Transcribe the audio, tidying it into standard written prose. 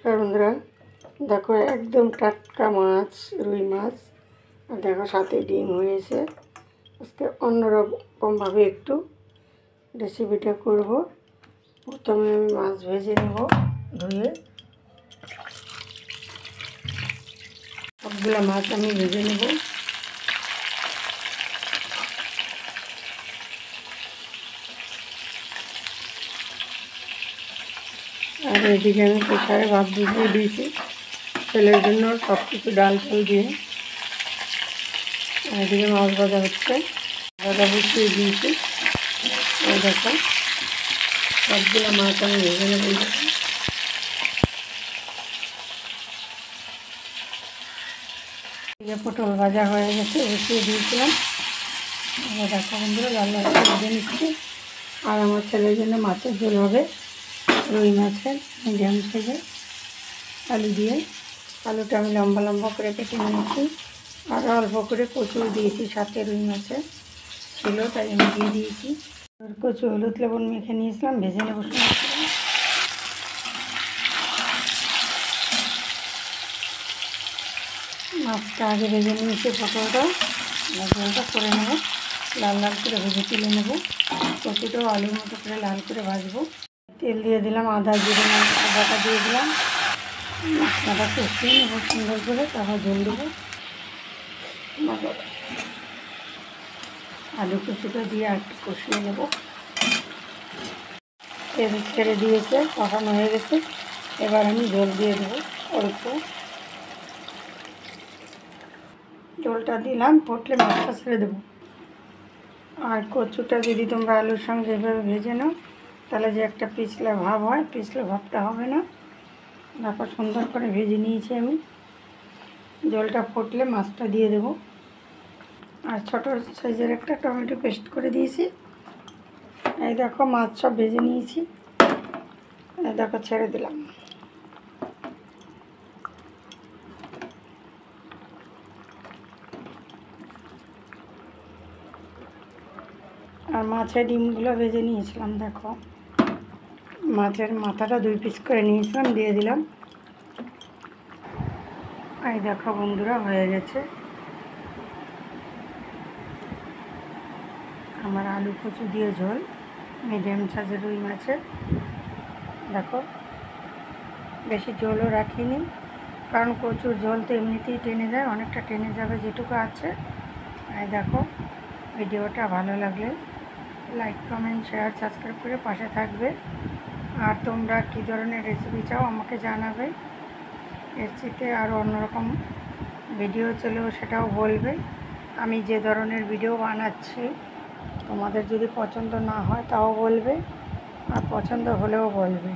নমস্কার বন্ধুরা, দেখো একদম টাটকা মাছ, রুই মাছ। আর দেখো সাথে ডিম হয়েছে। আজকে অন্যরকমভাবে একটু রেসিপিটা করব। প্রথমে আমি মাছ ভেজে নেব, ধুয়ে সবগুলো মাছ আমি ভেজে নেব। আর এদিকে আমি প্রেসারে ভাত বসিয়ে দিয়েছি ছেলের জন্য, সব কিছু ডাল চাল দিয়ে। এদিকে মাছ ভাজা হচ্ছে, ভাজা বসিয়ে দিয়েছি। এই দেখো সবগুলো মাছ আমি ভেজে নেব। এদিকে পটল ভাজা হয়ে গেছে, বসিয়ে দিয়েছিলাম। দেখো বন্ধুরা, লাল লাল ভেজে নিচ্ছি। আর আমার ছেলের জন্য মাছের ঝোল হবে, রুই মাছের মিডিয়াম সাইজের আলু দিয়ে। আলুটা আমি লম্বা লম্বা করে কেটে নিয়েছি। আর অল্প করে কচু দিয়েছি, সাথে রুই মাছের ছিল তাই আমি দিয়ে দিয়েছি। আর কচু হলুদ লবণ মেখে নিয়েছিলাম, ভেজে নেব। মাছটা আগে ভেজে নিয়েছি, পটলটা ঝোলটা করে নেব, লাল লাল করে ভেজে তুলে নেব। কচুটাও আলুর মতো করে লাল করে ভাজবো। তেল দিয়ে দিলাম, আদা জিরে আদাটা দিয়ে দিলাম। মশলাটা কষিয়ে নেব সুন্দর করে, তারপর ঝোল দেবো। আলু কুচিটা দিয়ে আর একটু কষিয়ে নেব। তেল ছেড়ে দিয়েছে, কষানো হয়ে গেছে। এবার আমি ঝোল দিয়ে দেবো অল্প। ঝোলটা দিলাম, ফুটলে মাছটা ছেড়ে দেবো। আর কচুটা যদি তোমরা আলুর সঙ্গে এভাবে ভেজে নাও, তাহলে যে একটা পিছলা ভাব হয়, পিছলা ভাবটা হবে না। দেখো সুন্দর করে ভেজে নিয়েছি আমি। ঝোলটা ফুটলে মাছটা দিয়ে দেবো। আর ছোটো সাইজের একটা টমেটো পেস্ট করে দিয়েছি। এই দেখো মাছ সব ভেজে নিয়েছি, এই দেখো ছেড়ে দিলাম। আর মাছের ডিমগুলো ভেজে নিয়েছিলাম, দেখো মাছের মাথাটা 2 পিস করে নিয়েছিলাম, দিয়ে দিলাম। এই দেখো বন্ধুরা, হয়ে গেছে আমার আলু কচু দিয়ে ঝোল, মিডিয়াম সাইজের রুই মাছের। দেখো বেশি ঝোলও রাখিনি, কারণ কচুর ঝোল তো এমনিতেই টেনে যায়, অনেকটা টেনে যাবে যেটুকু আছে। এই দেখো, ভিডিওটা ভালো লাগলে লাইক কমেন্ট শেয়ার সাবস্ক্রাইব করে পাশে থাকবে। আর তোমরা কী ধরনের রেসিপি চাও আমাকে জানাবে। এর চেয়ে আরও অন্যরকম ভিডিও চলেও সেটাও বলবে। আমি যে ধরনের ভিডিও বানাচ্ছি তোমাদের যদি পছন্দ না হয় তাও বলবে, আর পছন্দ হলেও বলবে।